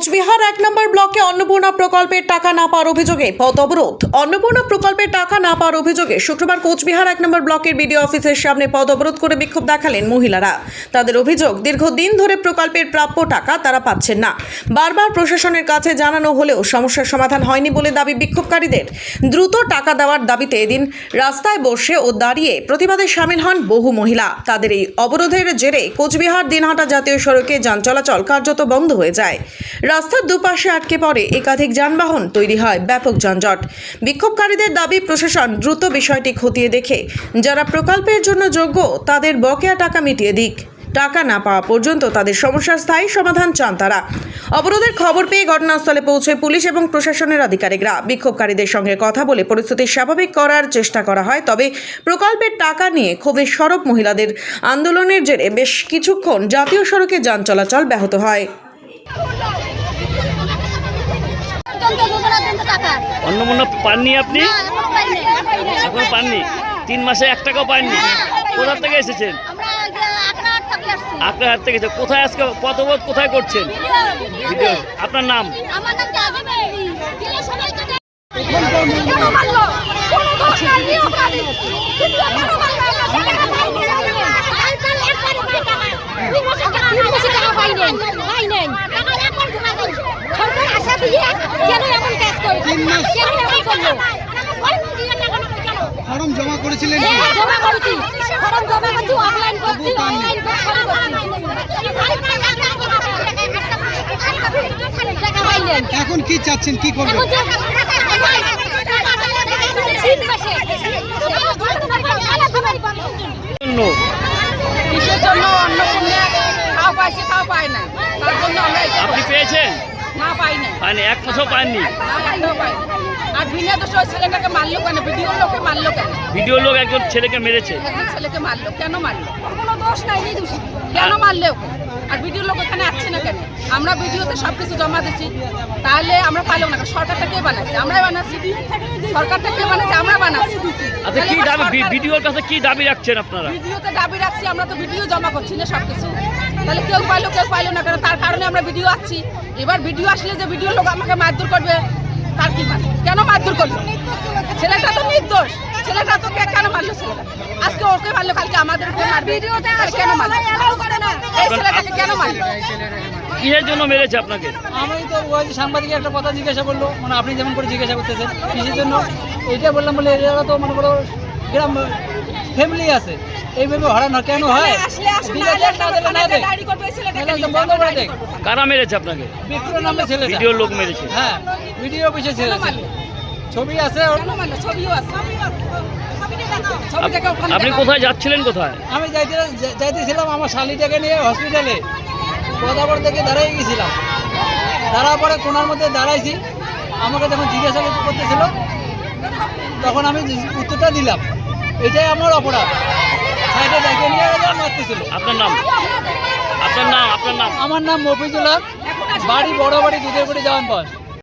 কোচবিহার 1 নম্বর ব্লকে অন্নপূর্ণা প্রকল্পের টাকা না পাওয়ার অভিযোগে পথ অবরোধ। অন্নপূর্ণা প্রকল্পের টাকা না পাওয়ার অভিযোগে শুক্রবার কোচবিহার 1 নম্বর ব্লকের বিডিও অফিসের সামনে পথ অবরোধ করে বিক্ষোভ দেখালেন মহিলারা। তাদের অভিযোগ, দীর্ঘদিন ধরে প্রকল্পের প্রাপ্য টাকা তারা পাচ্ছেন না। বারবার প্রশাসনের কাছে জানানো হলেও সমস্যার সমাধান হয়নি বলে দাবি বিক্ষোভকারীদের। দ্রুত টাকা দেওয়ার দাবিতে এদিন রাস্তায় বসে ও দাঁড়িয়ে প্রতিবাদে সামিল হন বহু মহিলা। তাদের এই অবরোধের জেরে কোচবিহার দিনহাটা জাতীয় সড়কে যান চলাচল কার্যত বন্ধ হয়ে যায়। রাস্তার দুপাশে আটকে পড়ে একাধিক যানবাহন, তৈরি হয় ব্যাপক যানজট। বিক্ষোভকারীদের দাবি, প্রশাসন দ্রুত বিষয়টি খতিয়ে দেখে যারা প্রকল্পের জন্য যোগ্য তাদের বকেয়া টাকা মিটিয়ে দিক। টাকা না পাওয়া পর্যন্ত তাদের সমস্যার স্থায়ী সমাধান চান তারা। অবরোধের খবর পেয়ে ঘটনাস্থলে পৌঁছে পুলিশ এবং প্রশাসনের আধিকারিকরা। বিক্ষোভকারীদের সঙ্গে কথা বলে পরিস্থিতি স্বাভাবিক করার চেষ্টা করা হয়। তবে প্রকল্পের টাকা নিয়ে ক্ষোভে সরব মহিলাদের আন্দোলনের জেরে বেশ কিছুক্ষণ জাতীয় সড়কে যান চলাচল ব্যাহত হয়। অন্নপূর্ণা পাননি আপনি? এখন পাননি? 3 মাসে 1 টাকাও পাননি? কোথা থেকে এসেছেন? আপনার হাত থেকে। কোথায় আজকে পথবোধ কোথায় করছেন? ভিডিও। আপনার নাম? ফর্ম জমা করেছিলেন? জমা করেছি, ফর্ম জমা করছি, অনলাইন করছি, অনলাইন করছি। এখন কি চাচ্ছেন, কি করবেন? কিসের জন্য অন্নপূর্ণা খাওয়া পাইছে, খাওয়া পায় না, তার জন্য আমরা আপনি পেয়েছেন? না পাই না, পাননি? 1 মাসও পাননি? আর বিনা দোষে ওই ছেলেটাকে মারলো কেন? ভিডিওর লোকে মারলো কেন? ভিডিও লোক একজন ছেলেকে মেরেছে। একজন ছেলেকে মারলো কেন? মারলো কোনো দোষ নাই, কেন মারলে ওকে? আর ভিডিওর লোক এখানে আসছে না কেন? আমরা ভিডিওতে সবকিছু জমা দিচ্ছি, তাহলে আমরা পাইলাম না। সরকারটা কে বানাচ্ছে? আমরাই বানাচ্ছি। সরকারটা কে বানাচ্ছে? আমরা বানাচ্ছি। আচ্ছা, কি দাবি, ভিডিওর কাছে কি দাবি রাখছেন আপনারা? ভিডিওতে দাবি রাখছি, আমরা তো ভিডিও জমা করছি না সবকিছু, তাহলে কেউ পাইলো না কেন? তার কারণে আমরা ভিডিও আসছি। এবার ভিডিও আসলে যে ভিডিওর লোক আমাকে মারধর করবে, তার কি মানে? কেন মারধর করলো? ছেলেটা তো নির্দোষ, ছেলেটা তো কেন মারলো? ছেলেটা আজকে ওকে মারলো, কালকে আমাদেরকে মারবে, কেন মারলো? এই ছেলেটাকে কেন মারলো? কিসের জন্য মেরেছে আপনাকে? আমি তো ওই সাংবাদিক একটা কথা জিজ্ঞাসা করলো, মানে আপনি যেমন করে জিজ্ঞাসা করতেছেন কিসের জন্য, এইটা বললাম। বলে এরা তো মনে করো গ্রাম ফ্যামিলি আছে, এইভাবে হরানো কেন হয়? কারা মেরেছে আপনাকে? বিক্রম নামে ছেলে, ভিডিওর লোক মেরেছে? হ্যাঁ, ভিডিও অফিসে ছেলে, ছবি আছে, ছবিও আছে। আপনি কোথায় যাচ্ছিলেন? কোথায়? আমি যাইতেছিলাম আমার শালিটাকে নিয়ে হসপিটালে। পদাবর থেকে দাঁড়িয়ে গেছিলাম, দাঁড়ার পরে কোনার মধ্যে দাঁড়াইছি। আমাকে যখন জিজ্ঞাসা করতেছিল তখন আমি উত্তরটা দিলাম, এটাই আমার অপরাধ। সাইডে দেখে নিয়ে মারতেছিল। আপনার নাম? আপনার নাম? আপনার নাম? আমার নাম মফিজুল হক, বাড়ি বড় বাড়ি দুধের বাড়ি যাওয়ান পাশ।